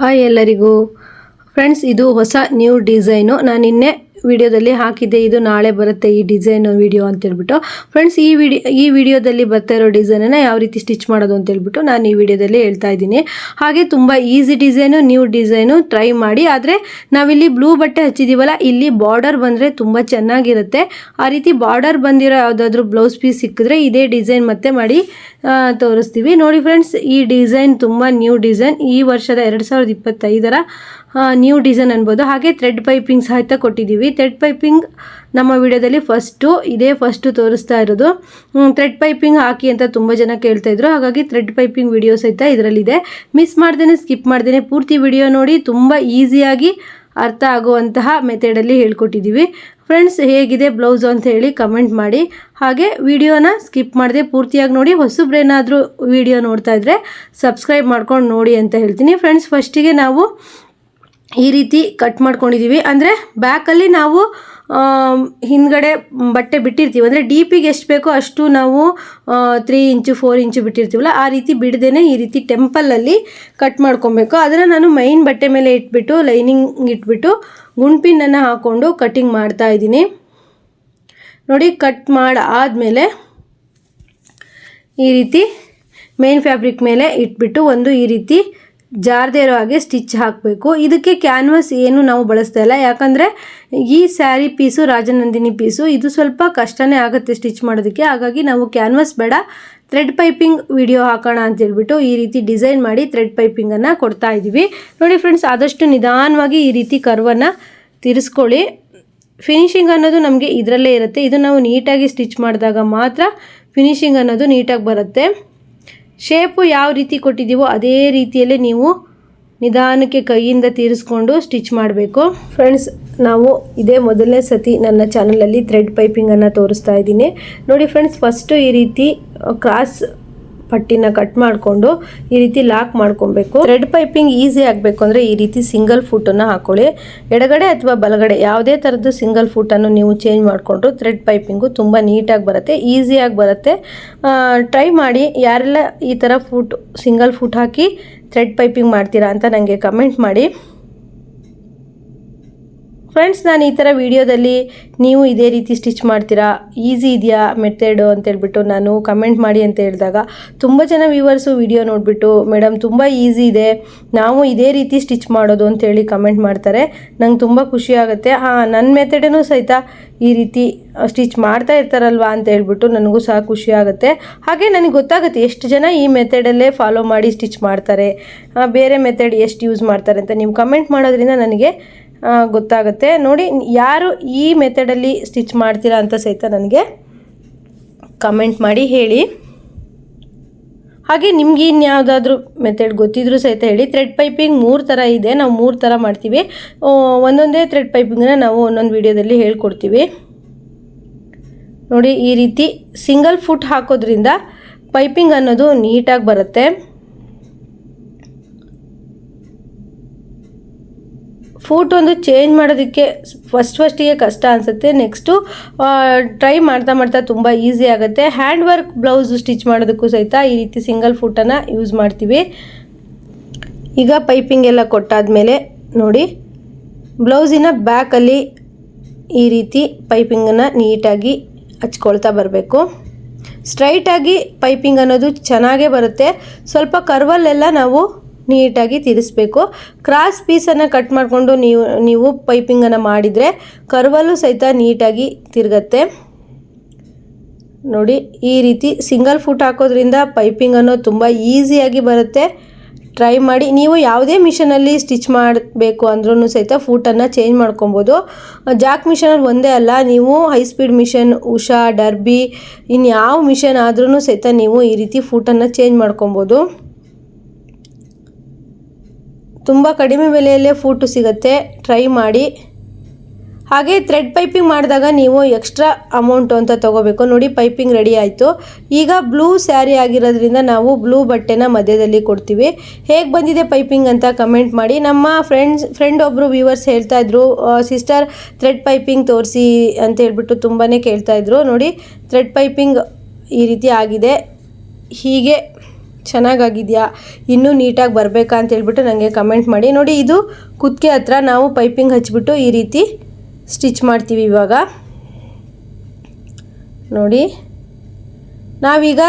Hi ಎಲ್ಲರಿಗೂ friends, ಇದು ಹೊಸ ನ್ಯೂ ಡಿಸೈನು. ನಾನು ನಿನ್ನೆ ವಿಡಿಯೋದಲ್ಲಿ ಹಾಕಿದ್ದೆ, ಇದು ನಾಳೆ ಬರುತ್ತೆ ಈ ಡಿಸೈನ್ ವಿಡಿಯೋ ಅಂತೇಳ್ಬಿಟ್ಟು. ಫ್ರೆಂಡ್ಸ್, ಈ ವಿಡಿಯೋದಲ್ಲಿ ಬರ್ತಾ ಇರೋ ಡಿಸೈನನ್ನು ಯಾವ ರೀತಿ ಸ್ಟಿಚ್ ಮಾಡೋದು ಅಂತೇಳ್ಬಿಟ್ಟು ನಾನು ಈ ವಿಡಿಯೋದಲ್ಲಿ ಹೇಳ್ತಾ ಇದ್ದೀನಿ. ಹಾಗೆ ತುಂಬ easy design, new design, try ಮಾಡಿ. ಆದರೆ ನಾವಿಲ್ಲಿ ಬ್ಲೂ ಬಟ್ಟೆ ಹಚ್ಚಿದ್ದೀವಲ್ಲ, ಇಲ್ಲಿ ಬಾರ್ಡರ್ ಬಂದರೆ ತುಂಬ ಚೆನ್ನಾಗಿರುತ್ತೆ. ಆ ರೀತಿ ಬಾರ್ಡರ್ ಬಂದಿರೋ ಯಾವುದಾದ್ರೂ ಬ್ಲೌಸ್ ಪೀಸ್ ಸಿಕ್ಕಿದ್ರೆ ಇದೇ ಡಿಸೈನ್ ಮತ್ತೆ ಮಾಡಿ ತೋರಿಸ್ತೀವಿ. ನೋಡಿ ಫ್ರೆಂಡ್ಸ್, ಈ ಡಿಸೈನ್ ತುಂಬ ನ್ಯೂ ಡಿಸೈನ್, ಈ ವರ್ಷದ 2025ರ ನ್ಯೂ ಡಿಸೈನ್ ಅನ್ಬೋದು. ಹಾಗೆ ಥ್ರೆಡ್ ಪೈಪಿಂಗ್ ಸಹಿತ ಕೊಟ್ಟಿದ್ದೀವಿ. ಥ್ರೆಡ್ ಪೈಪಿಂಗ್ ನಮ್ಮ ವಿಡಿಯೋದಲ್ಲಿ ಫಸ್ಟು ತೋರಿಸ್ತಾ ಇರೋದು. ಥ್ರೆಡ್ ಪೈಪಿಂಗ್ ಹಾಕಿ ಅಂತ ತುಂಬ ಜನ ಕೇಳ್ತಾ ಇದ್ರು, ಹಾಗಾಗಿ ಥ್ರೆಡ್ ಪೈಪಿಂಗ್ ವಿಡಿಯೋ ಸಹಿತ ಇದರಲ್ಲಿದೆ. ಮಿಸ್ ಮಾಡ್ದೇನೆ, ಸ್ಕಿಪ್ ಮಾಡ್ದೇನೆ ಪೂರ್ತಿ ವಿಡಿಯೋ ನೋಡಿ. ತುಂಬ ಈಸಿಯಾಗಿ ಅರ್ಥ ಆಗುವಂತಹ ಮೆಥಡಲ್ಲಿ ಹೇಳ್ಕೊಟ್ಟಿದ್ದೀವಿ. ಫ್ರೆಂಡ್ಸ್, ಹೇಗಿದೆ ಬ್ಲೌಸು ಅಂತ ಹೇಳಿ ಕಮೆಂಟ್ ಮಾಡಿ. ಹಾಗೆ ವಿಡಿಯೋನ ಸ್ಕಿಪ್ ಮಾಡದೆ ಪೂರ್ತಿಯಾಗಿ ನೋಡಿ. ಹೊಸಬ್ರೇನಾದರೂ ವಿಡಿಯೋ ನೋಡ್ತಾ ಇದ್ದರೆ ಸಬ್ಸ್ಕ್ರೈಬ್ ಮಾಡ್ಕೊಂಡು ನೋಡಿ ಅಂತ ಹೇಳ್ತೀನಿ. ಫ್ರೆಂಡ್ಸ್, ಫಸ್ಟಿಗೆ ನಾವು ಈ ರೀತಿ ಕಟ್ ಮಾಡ್ಕೊಂಡಿದ್ದೀವಿ. ಅಂದರೆ ಬ್ಯಾಕಲ್ಲಿ ನಾವು ಹಿಂದ್ಗಡೆ ಬಟ್ಟೆ ಬಿಟ್ಟಿರ್ತೀವಿ, ಅಂದರೆ ಡೀಪಿಗೆ ಎಷ್ಟು ಬೇಕೋ ಅಷ್ಟು ನಾವು 3 ಇಂಚು 4 ಇಂಚು ಬಿಟ್ಟಿರ್ತೀವಲ್ಲ, ಆ ರೀತಿ ಬಿಡದೇನೆ ಈ ರೀತಿ ಟೆಂಪಲಲ್ಲಿ ಕಟ್ ಮಾಡ್ಕೊಬೇಕು. ಅದನ್ನು ನಾನು ಮೈನ್ ಬಟ್ಟೆ ಮೇಲೆ ಇಟ್ಬಿಟ್ಟು ಲೈನಿಂಗ್ ಇಟ್ಬಿಟ್ಟು ಗುಂಡ್ಪಿನನ್ನು ಹಾಕ್ಕೊಂಡು ಕಟ್ಟಿಂಗ್ ಮಾಡ್ತಾ ಇದ್ದೀನಿ. ನೋಡಿ, ಕಟ್ ಆದಮೇಲೆ ಈ ರೀತಿ ಮೇನ್ ಫ್ಯಾಬ್ರಿಕ್ ಮೇಲೆ ಇಟ್ಬಿಟ್ಟು ಒಂದು ಈ ರೀತಿ ಜಾರದೇ ಇರೋ ಹಾಗೆ ಸ್ಟಿಚ್ ಹಾಕಬೇಕು. ಇದಕ್ಕೆ ಕ್ಯಾನ್ವಾಸ್ ಏನು ನಾವು ಬಳಸ್ತಾ ಇಲ್ಲ, ಯಾಕಂದರೆ ಈ ಸ್ಯಾರಿ ಪೀಸು ರಾಜನಂದಿನಿ ಪೀಸು, ಇದು ಸ್ವಲ್ಪ ಕಷ್ಟನೇ ಆಗುತ್ತೆ ಸ್ಟಿಚ್ ಮಾಡೋದಕ್ಕೆ. ಹಾಗಾಗಿ ನಾವು ಕ್ಯಾನ್ವಾಸ್ ಬೇಡ, ಥ್ರೆಡ್ ಪೈಪಿಂಗ್ ವಿಡಿಯೋ ಹಾಕೋಣ ಅಂತೇಳ್ಬಿಟ್ಟು ಈ ರೀತಿ ಡಿಸೈನ್ ಮಾಡಿ ಥ್ರೆಡ್ ಪೈಪಿಂಗನ್ನು ಕೊಡ್ತಾ ಇದ್ದೀವಿ. ನೋಡಿ ಫ್ರೆಂಡ್ಸ್, ಆದಷ್ಟು ನಿಧಾನವಾಗಿ ಈ ರೀತಿ ಕರ್ವನ್ನು ತಿರ್ಸ್ಕೊಳ್ಳಿ. ಫಿನಿಶಿಂಗ್ ಅನ್ನೋದು ನಮಗೆ ಇದರಲ್ಲೇ ಇರುತ್ತೆ. ಇದು ನಾವು ನೀಟಾಗಿ ಸ್ಟಿಚ್ ಮಾಡಿದಾಗ ಮಾತ್ರ ಫಿನಿಶಿಂಗ್ ಅನ್ನೋದು ನೀಟಾಗಿ ಬರುತ್ತೆ. ಶೇಪು ಯಾವ ರೀತಿ ಕೊಟ್ಟಿದ್ದೀವೋ ಅದೇ ರೀತಿಯಲ್ಲೇ ನೀವು ನಿಧಾನಕ್ಕೆ ಕೈಯಿಂದ ತೀರಿಸ್ಕೊಂಡು ಸ್ಟಿಚ್ ಮಾಡಬೇಕು. ಫ್ರೆಂಡ್ಸ್, ನಾವು ಇದೇ ಮೊದಲನೇ ಸತಿ ನನ್ನ ಚಾನಲಲ್ಲಿ ಥ್ರೆಡ್ ಪೈಪಿಂಗನ್ನು ತೋರಿಸ್ತಾ ಇದ್ದೀನಿ. ನೋಡಿ ಫ್ರೆಂಡ್ಸ್, ಫಸ್ಟು ಈ ರೀತಿ ಕ್ರಾಸ್ ಪಟ್ಟಿನ ಕಟ್ ಮಾಡಿಕೊಂಡು ಈ ರೀತಿ ಲಾಕ್ ಮಾಡ್ಕೊಬೇಕು. ಥ್ರೆಡ್ ಪೈಪಿಂಗ್ ಈಸಿ ಆಗಬೇಕು ಅಂದರೆ ಈ ರೀತಿ ಸಿಂಗಲ್ ಫುಟನ್ನು ಹಾಕೊಳ್ಳಿ. ಎಡಗಡೆ ಅಥವಾ ಬಲಗಡೆ ಯಾವುದೇ ಥರದ್ದು ಸಿಂಗಲ್ ಫುಟನ್ನು ನೀವು ಚೇಂಜ್ ಮಾಡಿಕೊಂಡ್ರು ಥ್ರೆಡ್ ಪೈಪಿಂಗು ತುಂಬ ನೀಟಾಗಿ ಬರುತ್ತೆ, ಈಸಿಯಾಗಿ ಬರುತ್ತೆ. ಟ್ರೈ ಮಾಡಿ. ಯಾರೆಲ್ಲ ಈ ಥರ ಸಿಂಗಲ್ ಫುಟ್ ಹಾಕಿ ಥ್ರೆಡ್ ಪೈಪಿಂಗ್ ಮಾಡ್ತೀರಾ ಅಂತ ನನಗೆ ಕಮೆಂಟ್ ಮಾಡಿ. ಫ್ರೆಂಡ್ಸ್, ನಾನು ಈ ಥರ ವಿಡಿಯೋದಲ್ಲಿ ನೀವು ಇದೇ ರೀತಿ ಸ್ಟಿಚ್ ಮಾಡ್ತೀರಾ, ಈಸಿ ಇದೆಯಾ ಮೆಥಡು ಅಂತೇಳ್ಬಿಟ್ಟು ನಾನು ಕಮೆಂಟ್ ಮಾಡಿ ಅಂತ ಹೇಳಿದಾಗ ತುಂಬ ಜನ ವ್ಯೂವರ್ಸು ವಿಡಿಯೋ ನೋಡಿಬಿಟ್ಟು ಮೇಡಮ್ ತುಂಬ ಈಸಿ ಇದೆ, ನಾವು ಇದೇ ರೀತಿ ಸ್ಟಿಚ್ ಮಾಡೋದು ಅಂತೇಳಿ ಕಮೆಂಟ್ ಮಾಡ್ತಾರೆ. ನಂಗೆ ತುಂಬ ಖುಷಿ ಆಗುತ್ತೆ. ನನ್ನ ಮೆಥಡೂ ಸಹಿತ ಈ ರೀತಿ ಸ್ಟಿಚ್ ಮಾಡ್ತಾ ಇರ್ತಾರಲ್ವಾ ಅಂತ ಹೇಳ್ಬಿಟ್ಟು ನನಗೂ ಸಹ ಖುಷಿ ಆಗುತ್ತೆ. ಹಾಗೆ ನನಗೆ ಗೊತ್ತಾಗುತ್ತೆ ಎಷ್ಟು ಜನ ಈ ಮೆಥಡಲ್ಲೇ ಫಾಲೋ ಮಾಡಿ ಸ್ಟಿಚ್ ಮಾಡ್ತಾರೆ, ಬೇರೆ ಮೆಥಡ್ ಎಷ್ಟು ಯೂಸ್ ಮಾಡ್ತಾರೆ ಅಂತ ನೀವು ಕಮೆಂಟ್ ಮಾಡೋದ್ರಿಂದ ನನಗೆ ಗೊತ್ತಾಗುತ್ತೆ. ನೋಡಿ, ಯಾರು ಈ ಮೆಥಡಲ್ಲಿ ಸ್ಟಿಚ್ ಮಾಡ್ತೀರಾ ಅಂತ ಸಹಿತ ನನಗೆ ಕಮೆಂಟ್ ಮಾಡಿ ಹೇಳಿ. ಹಾಗೆ ನಿಮ್ಗೆ ಇನ್ಯಾವುದಾದ್ರೂ ಮೆಥಡ್ ಗೊತ್ತಿದ್ರೂ ಸಹಿತ ಹೇಳಿ. ಥ್ರೆಡ್ ಪೈಪಿಂಗ್ 3 ಥರ ಇದೆ, ನಾವು 3 ಥರ ಮಾಡ್ತೀವಿ. ಒಂದೊಂದೇ ಥ್ರೆಡ್ ಪೈಪಿಂಗನ್ನ ನಾವು ಒಂದೊಂದು ವಿಡಿಯೋದಲ್ಲಿ ಹೇಳ್ಕೊಡ್ತೀವಿ. ನೋಡಿ, ಈ ರೀತಿ ಸಿಂಗಲ್ ಫುಟ್ ಹಾಕೋದ್ರಿಂದ ಪೈಪಿಂಗ್ ಅನ್ನೋದು ನೀಟಾಗಿ ಬರುತ್ತೆ. ಫೂಟ್ ಒಂದು ಚೇಂಜ್ ಮಾಡೋದಕ್ಕೆ ಫಸ್ಟಿಗೆ ಕಷ್ಟ ಅನಿಸುತ್ತೆ. ನೆಕ್ಸ್ಟು ಟ್ರೈ ಮಾಡ್ತಾ ತುಂಬ ಈಸಿ ಆಗುತ್ತೆ. ಹ್ಯಾಂಡ್ ವರ್ಕ್ ಬ್ಲೌಸು ಸ್ಟಿಚ್ ಮಾಡೋದಕ್ಕೂ ಸಹಿತ ಈ ರೀತಿ ಸಿಂಗಲ್ ಫುಟನ್ನು ಯೂಸ್ ಮಾಡ್ತೀವಿ. ಈಗ ಪೈಪಿಂಗ್ ಎಲ್ಲ ಕೊಟ್ಟಾದಮೇಲೆ ನೋಡಿ, ಬ್ಲೌಸಿನ ಬ್ಯಾಕಲ್ಲಿ ಈ ರೀತಿ ಪೈಪಿಂಗನ್ನು ನೀಟಾಗಿ ಹಚ್ಕೊಳ್ತಾ ಬರಬೇಕು. ಸ್ಟ್ರೈಟಾಗಿ ಪೈಪಿಂಗ್ ಅನ್ನೋದು ಚೆನ್ನಾಗೇ ಬರುತ್ತೆ. ಸ್ವಲ್ಪ ಕರ್ವಲ್ಲೆಲ್ಲ ನಾವು ನೀಟಾಗಿ ತಿರ್ಸ್ಬೇಕು. ಕ್ರಾಸ್ ಪೀಸನ್ನು ಕಟ್ ಮಾಡಿಕೊಂಡು ನೀವು ಪೈಪಿಂಗನ್ನು ಮಾಡಿದರೆ ಕರ್ವಲ್ಲೂ ಸಹಿತ ನೀಟಾಗಿ ತಿರುಗತ್ತೆ. ನೋಡಿ, ಈ ರೀತಿ ಸಿಂಗಲ್ ಫುಟ್ ಹಾಕೋದ್ರಿಂದ ಪೈಪಿಂಗ್ ಅನ್ನೋದು ತುಂಬ ಈಸಿಯಾಗಿ ಬರುತ್ತೆ. ಟ್ರೈ ಮಾಡಿ. ನೀವು ಯಾವುದೇ ಮಿಷನಲ್ಲಿ ಸ್ಟಿಚ್ ಮಾಡಬೇಕು ಅಂದ್ರೂ ಸಹಿತ ಫೂಟನ್ನು ಚೇಂಜ್ ಮಾಡ್ಕೊಬೋದು. ಜಾಕ್ ಮಿಷನಲ್ಲಿ ಒಂದೇ ಅಲ್ಲ, ನೀವು high speed machine, Usha, Derby, ಇನ್ಯಾವ ಮಿಷನ್ ಆದ್ರೂ ಸಹಿತ ನೀವು ಈ ರೀತಿ ಫೂಟನ್ನು ಚೇಂಜ್ ಮಾಡ್ಕೊಬೋದು. ತುಂಬ ಕಡಿಮೆ ಬೆಲೆಯಲ್ಲೇ ಫೂಟು ಸಿಗುತ್ತೆ, ಟ್ರೈ ಮಾಡಿ. ಹಾಗೆ ಥ್ರೆಡ್ ಪೈಪಿಂಗ್ ಮಾಡಿದಾಗ ನೀವು ಎಕ್ಸ್ಟ್ರಾ ಅಮೌಂಟು ಅಂತ ತೊಗೋಬೇಕು. ನೋಡಿ, ಪೈಪಿಂಗ್ ರೆಡಿ ಆಯಿತು. ಈಗ ಬ್ಲೂ ಸ್ಯಾರಿ ಆಗಿರೋದ್ರಿಂದ ನಾವು ಬ್ಲೂ ಬಟ್ಟೆನ ಮಧ್ಯದಲ್ಲಿ ಕೊಡ್ತೀವಿ. ಹೇಗೆ ಬಂದಿದೆ ಪೈಪಿಂಗ್ ಅಂತ ಕಮೆಂಟ್ ಮಾಡಿ. ನಮ್ಮ ಫ್ರೆಂಡ್ ಒಬ್ಬರು ವ್ಯೂವರ್ಸ್ ಹೇಳ್ತಾಯಿದ್ರು, ಸಿಸ್ಟರ್ ಥ್ರೆಡ್ ಪೈಪಿಂಗ್ ತೋರಿಸಿ ಅಂತ ಹೇಳ್ಬಿಟ್ಟು ತುಂಬಾ ಕೇಳ್ತಾಯಿದ್ರು. ನೋಡಿ, ಥ್ರೆಡ್ ಪೈಪಿಂಗ್ ಈ ರೀತಿ ಆಗಿದೆ. ಹೀಗೆ ಚೆನ್ನಾಗಾಗಿದೆಯಾ, ಇನ್ನೂ ನೀಟಾಗಿ ಬರಬೇಕಾ ಅಂತ ಹೇಳ್ಬಿಟ್ಟು ನನಗೆ ಕಮೆಂಟ್ ಮಾಡಿ. ನೋಡಿ, ಇದು ಕುತ್ತಿಗೆ ಹತ್ರ ನಾವು ಪೈಪಿಂಗ್ ಹಚ್ಬಿಟ್ಟು ಈ ರೀತಿ ಸ್ಟಿಚ್ ಮಾಡ್ತೀವಿ. ಇವಾಗ ನೋಡಿ, ನಾವೀಗ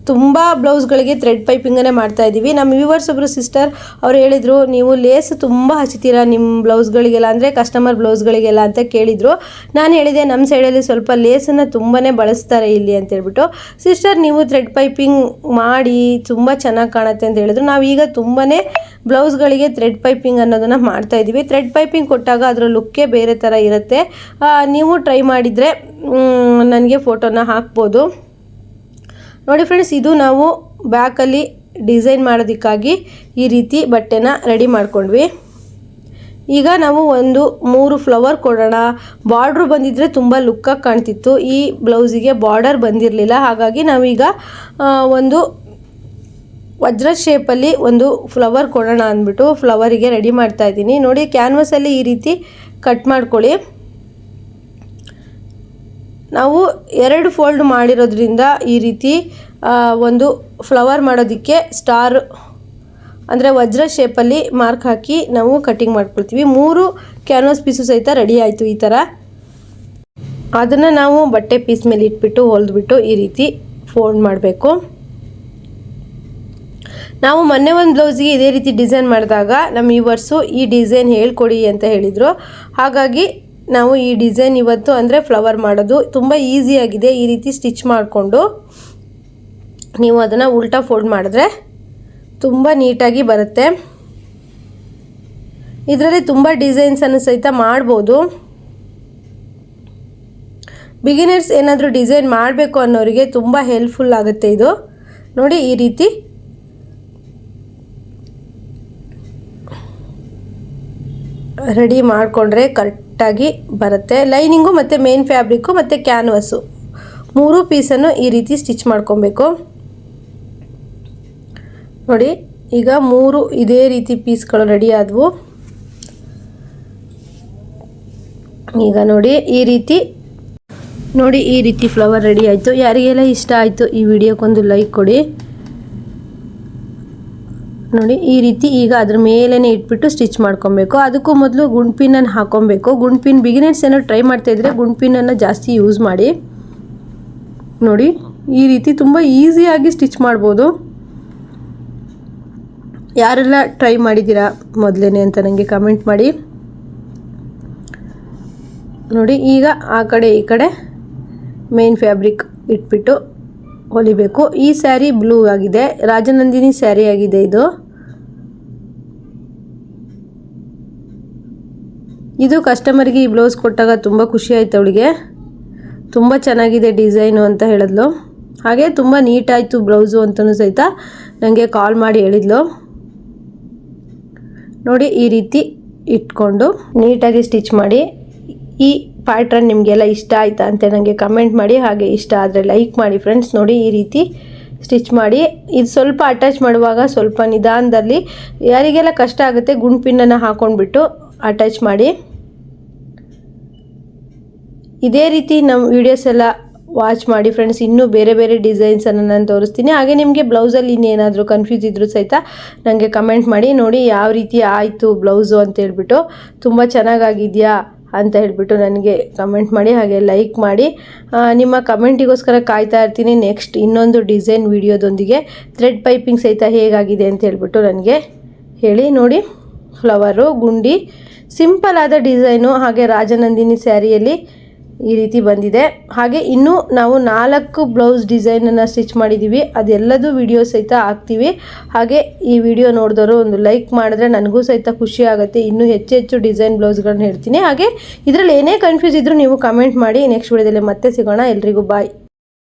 ತುಂಬ ಬ್ಲೌಸ್ಗಳಿಗೆ ಥ್ರೆಡ್ ಪೈಪಿಂಗನ್ನೇ ಮಾಡ್ತಾಯಿದ್ದೀವಿ. ನಮ್ಮ ವ್ಯೂವರ್ಸ್ ಒಬ್ಬರು ಸಿಸ್ಟರ್ ಅವ್ರು ಹೇಳಿದರು, ನೀವು ಲೇಸ್ ತುಂಬ ಹಚ್ತೀರಾ ನಿಮ್ಮ ಬ್ಲೌಸ್ಗಳಿಗೆಲ್ಲ, ಅಂದರೆ ಕಸ್ಟಮರ್ ಬ್ಲೌಸ್ಗಳಿಗೆಲ್ಲ ಅಂತ ಕೇಳಿದರು. ನಾನು ಹೇಳಿದೆ, ನಮ್ಮ ಸೈಡಲ್ಲಿ ಸ್ವಲ್ಪ ಲೇಸನ್ನು ತುಂಬಾ ಬಳಸ್ತಾರೆ ಇಲ್ಲಿ ಅಂತ ಹೇಳ್ಬಿಟ್ಟು. ಸಿಸ್ಟರ್, ನೀವು ಥ್ರೆಡ್ ಪೈಪಿಂಗ್ ಮಾಡಿ ತುಂಬ ಚೆನ್ನಾಗಿ ಕಾಣುತ್ತೆ ಅಂತ ಹೇಳಿದ್ರು. ನಾವೀಗ ತುಂಬಾ ಬ್ಲೌಸ್ಗಳಿಗೆ ಥ್ರೆಡ್ ಪೈಪಿಂಗ್ ಅನ್ನೋದನ್ನು ಮಾಡ್ತಾಯಿದ್ದೀವಿ. ಥ್ರೆಡ್ ಪೈಪಿಂಗ್ ಕೊಟ್ಟಾಗ ಅದರ ಲುಕ್ಕೇ ಬೇರೆ ಥರ ಇರುತ್ತೆ. ನೀವು ಟ್ರೈ ಮಾಡಿದರೆ ನನಗೆ ಫೋಟೋನ ಹಾಕ್ಬೋದು. ನೋಡಿ ಫ್ರೆಂಡ್ಸ್, ಇದು ನಾವು ಬ್ಯಾಕಲ್ಲಿ ಡಿಸೈನ್ ಮಾಡೋದಕ್ಕಾಗಿ ಈ ರೀತಿ ಬಟ್ಟೆನ ರೆಡಿ ಮಾಡ್ಕೊಂಡ್ವಿ. ಈಗ ನಾವು ಒಂದು 3 ಫ್ಲವರ್ ಕೊಡೋಣ. ಬಾರ್ಡ್ರು ಬಂದಿದ್ದರೆ ತುಂಬ ಲುಕ್ಕಾಗಿ ಕಾಣ್ತಿತ್ತು. ಈ ಬ್ಲೌಸಿಗೆ ಬಾರ್ಡರ್ ಬಂದಿರಲಿಲ್ಲ, ಹಾಗಾಗಿ ನಾವೀಗ ಒಂದು ವಜ್ರ ಶೇಪಲ್ಲಿ ಒಂದು ಫ್ಲವರ್ ಕೊಡೋಣ ಅಂದ್ಬಿಟ್ಟು ಫ್ಲವರಿಗೆ ರೆಡಿ ಮಾಡ್ತಾ ಇದ್ದೀನಿ. ನೋಡಿ, ಕ್ಯಾನ್ವಸಲ್ಲಿ ಈ ರೀತಿ ಕಟ್ ಮಾಡ್ಕೊಳ್ಳಿ. ನಾವು 2 ಫೋಲ್ಡ್ ಮಾಡಿರೋದ್ರಿಂದ ಈ ರೀತಿ ಒಂದು ಫ್ಲವರ್ ಮಾಡೋದಕ್ಕೆ ಸ್ಟಾರ್ ಅಂದರೆ ವಜ್ರ ಶೇಪಲ್ಲಿ ಮಾರ್ಕ್ ಹಾಕಿ ನಾವು ಕಟ್ಟಿಂಗ್ ಮಾಡ್ಕೊಳ್ತೀವಿ. 3 ಕ್ಯಾನ್ವಾಸ್ ಪೀಸು ಸಹಿತ ರೆಡಿ ಆಯಿತು. ಈ ಥರ ಅದನ್ನು ನಾವು ಬಟ್ಟೆ ಪೀಸ್ ಮೇಲೆ ಇಟ್ಬಿಟ್ಟು ಹೊಲಿದ್ಬಿಟ್ಟು ಈ ರೀತಿ ಫೋಲ್ಡ್ ಮಾಡಬೇಕು. ನಾವು ಮೊನ್ನೆ ಒಂದು ಬ್ಲೌಸಿಗೆ ಇದೇ ರೀತಿ ಡಿಸೈನ್ ಮಾಡಿದಾಗ ನಮ್ಮ ವ್ಯೂವರ್ಸು ಈ ಡಿಸೈನ್ ಹೇಳ್ಕೊಡಿ ಅಂತ ಹೇಳಿದರು. ಹಾಗಾಗಿ ನಾವು ಈ ಡಿಸೈನ್ ಇವತ್ತು ಅಂದರೆ ಫ್ಲವರ್ ಮಾಡೋದು ತುಂಬ ಈಸಿಯಾಗಿದೆ. ಈ ರೀತಿ ಸ್ಟಿಚ್ ಮಾಡಿಕೊಂಡು ನೀವು ಅದನ್ನು ಉಲ್ಟಾ ಫೋಲ್ಡ್ ಮಾಡಿದ್ರೆ ತುಂಬ ನೀಟಾಗಿ ಬರುತ್ತೆ. ಇದರಲ್ಲಿ ತುಂಬ ಡಿಸೈನ್ಸನ್ನು ಸಹಿತ ಮಾಡ್ಬೋದು. ಬಿಗಿನರ್ಸ್ ಏನಾದರೂ ಡಿಸೈನ್ ಮಾಡಬೇಕು ಅನ್ನೋರಿಗೆ ತುಂಬ ಹೆಲ್ಪ್ಫುಲ್ ಆಗುತ್ತೆ ಇದು. ನೋಡಿ, ಈ ರೀತಿ ರೆಡಿ ಮಾಡಿಕೊಂಡ್ರೆ ಕರೆಕ್ಟಾಗಿ ಬರುತ್ತೆ. ಲೈನಿಂಗು ಮತ್ತು ಮೇನ್ ಫ್ಯಾಬ್ರಿಕ್ಕು ಮತ್ತು ಕ್ಯಾನ್ವಸ್ಸು 3 ಪೀಸನ್ನು ಈ ರೀತಿ ಸ್ಟಿಚ್ ಮಾಡ್ಕೊಬೇಕು. ನೋಡಿ, ಈಗ 3 ಇದೇ ರೀತಿ ಪೀಸ್ಗಳು ರೆಡಿ ಆದವು. ಈಗ ನೋಡಿ, ಈ ರೀತಿ ಫ್ಲವರ್ ರೆಡಿ ಆಯಿತು. ಯಾರಿಗೆಲ್ಲ ಇಷ್ಟ ಆಯಿತು ಈ ವಿಡಿಯೋಕ್ಕೊಂದು ಲೈಕ್ ಕೊಡಿ. ನೋಡಿ, ಈ ರೀತಿ ಈಗ ಅದ್ರ ಮೇಲೇ ಇಟ್ಬಿಟ್ಟು ಸ್ಟಿಚ್ ಮಾಡ್ಕೊಬೇಕು. ಅದಕ್ಕೂ ಮೊದಲು ಗುಂಡ್ಪಿನನ್ನು ಹಾಕ್ಕೊಬೇಕು. ಗುಂಡ್ಪಿನ್ ಬಿಗಿನರ್ಸ್ ಏನೋ ಟ್ರೈ ಮಾಡ್ತಾಯಿದ್ರೆ ಗುಂಡ್ಪಿನನ್ನು ಜಾಸ್ತಿ ಯೂಸ್ ಮಾಡಿ. ನೋಡಿ, ಈ ರೀತಿ ತುಂಬ ಈಸಿಯಾಗಿ ಸ್ಟಿಚ್ ಮಾಡ್ಬೋದು. ಯಾರೆಲ್ಲ ಟ್ರೈ ಮಾಡಿದ್ದೀರಾ ಮೊದಲೇ ಅಂತ ನನಗೆ ಕಮೆಂಟ್ ಮಾಡಿ. ನೋಡಿ, ಈಗ ಆ ಕಡೆ ಈ ಕಡೆ ಮೇನ್ ಫ್ಯಾಬ್ರಿಕ್ ಇಟ್ಬಿಟ್ಟು ಹೊಲಿಬೇಕು. ಈ ಸ್ಯಾರಿ ಬ್ಲೂ ಆಗಿದೆ, ರಾಜನಂದಿನಿ ಸ್ಯಾರಿ ಆಗಿದೆ ಇದು. ಇದು ಕಸ್ಟಮರ್ಗೆ ಈ ಬ್ಲೌಸ್ ಕೊಟ್ಟಾಗ ತುಂಬ ಖುಷಿ ಆಯಿತು. ಅವಳಿಗೆ ತುಂಬ ಚೆನ್ನಾಗಿದೆ ಡಿಸೈನು ಅಂತ ಹೇಳಿದ್ಲು. ಹಾಗೆ ತುಂಬ ನೀಟಾಯಿತು ಬ್ಲೌಸು ಅಂತಲೂ ಸಹಿತ ನನಗೆ ಕಾಲ್ ಮಾಡಿ ಹೇಳಿದ್ಲು. ನೋಡಿ, ಈ ರೀತಿ ಇಟ್ಕೊಂಡು ನೀಟಾಗಿ ಸ್ಟಿಚ್ ಮಾಡಿ. ಈ ಪ್ಯಾಟ್ರನ್ ನಿಮಗೆಲ್ಲ ಇಷ್ಟ ಆಯಿತಾ ಅಂತ ನನಗೆ ಕಮೆಂಟ್ ಮಾಡಿ. ಹಾಗೆ ಇಷ್ಟ ಆದರೆ ಲೈಕ್ ಮಾಡಿ ಫ್ರೆಂಡ್ಸ್. ನೋಡಿ, ಈ ರೀತಿ ಸ್ಟಿಚ್ ಮಾಡಿ. ಇದು ಸ್ವಲ್ಪ ಅಟ್ಯಾಚ್ ಮಾಡುವಾಗ ಸ್ವಲ್ಪ ನಿಧಾನದಲ್ಲಿ, ಯಾರಿಗೆಲ್ಲ ಕಷ್ಟ ಆಗುತ್ತೆ ಗುಂಡ್ಪಿನನ್ನು ಹಾಕ್ಕೊಂಡ್ಬಿಟ್ಟು ಅಟ್ಯಾಚ್ ಮಾಡಿ. ಇದೇ ರೀತಿ ನಮ್ಮ ವೀಡಿಯೋಸ್ ಎಲ್ಲ ವಾಚ್ ಮಾಡಿ ಫ್ರೆಂಡ್ಸ್. ಇನ್ನೂ ಬೇರೆ ಬೇರೆ ಡಿಸೈನ್ಸನ್ನು ನಾನು ತೋರಿಸ್ತೀನಿ. ಹಾಗೆ ನಿಮಗೆ ಬ್ಲೌಸಲ್ಲಿ ಇನ್ನೇನಾದರೂ ಕನ್ಫ್ಯೂಸ್ ಇದ್ದರೂ ಸಹಿತ ನನಗೆ ಕಮೆಂಟ್ ಮಾಡಿ. ನೋಡಿ, ಯಾವ ರೀತಿ ಆಯಿತು ಬ್ಲೌಸು ಅಂತ ಹೇಳ್ಬಿಟ್ಟು, ತುಂಬ ಚೆನ್ನಾಗಾಗಿದೆಯಾ ಅಂತ ಹೇಳ್ಬಿಟ್ಟು ನನಗೆ ಕಮೆಂಟ್ ಮಾಡಿ. ಹಾಗೆ ಲೈಕ್ ಮಾಡಿ. ನಿಮ್ಮ ಕಮೆಂಟಿಗೋಸ್ಕರ ಕಾಯ್ತಾ ಇರ್ತೀನಿ. ನೆಕ್ಸ್ಟ್ ಇನ್ನೊಂದು ಡಿಸೈನ್ ವಿಡಿಯೋದೊಂದಿಗೆ ಥ್ರೆಡ್ ಪೈಪಿಂಗ್ ಸಹಿತ ಹೇಗಾಗಿದೆ ಅಂತ ಹೇಳ್ಬಿಟ್ಟು ನನಗೆ ಹೇಳಿ. ನೋಡಿ, ಫ್ಲವರು, ಗುಂಡಿ, ಸಿಂಪಲ್ ಆದ ಡಿಸೈನು. ಹಾಗೆ ರಾಜನಂದಿನಿ ಸ್ಯಾರಿಯಲ್ಲಿ ಈ ರೀತಿ ಬಂದಿದೆ. ಹಾಗೆ ಇನ್ನೂ ನಾವು 4 ಬ್ಲೌಸ್ ಡಿಸೈನನ್ನು ಸ್ಟಿಚ್ ಮಾಡಿದ್ದೀವಿ. ಅದೆಲ್ಲದೂ ವಿಡಿಯೋ ಸಹಿತ ಹಾಕ್ತೀವಿ. ಹಾಗೆ ಈ ವಿಡಿಯೋ ನೋಡಿದವರು ಒಂದು ಲೈಕ್ ಮಾಡಿದ್ರೆ ನನಗೂ ಸಹಿತ ಖುಷಿ ಆಗುತ್ತೆ. ಇನ್ನೂ ಹೆಚ್ಚು ಡಿಸೈನ್ ಬ್ಲೌಸ್ಗಳನ್ನ ಹೇಳ್ತೀನಿ. ಹಾಗೆ ಇದರಲ್ಲಿ ಏನೇ ಕನ್ಫ್ಯೂಸ್ ಇದ್ದರೂ ನೀವು ಕಮೆಂಟ್ ಮಾಡಿ. ನೆಕ್ಸ್ಟ್ ವಿಡಿಯೋದಲ್ಲಿ ಮತ್ತೆ ಸಿಗೋಣ. ಎಲ್ರಿಗೂ ಬಾಯ್.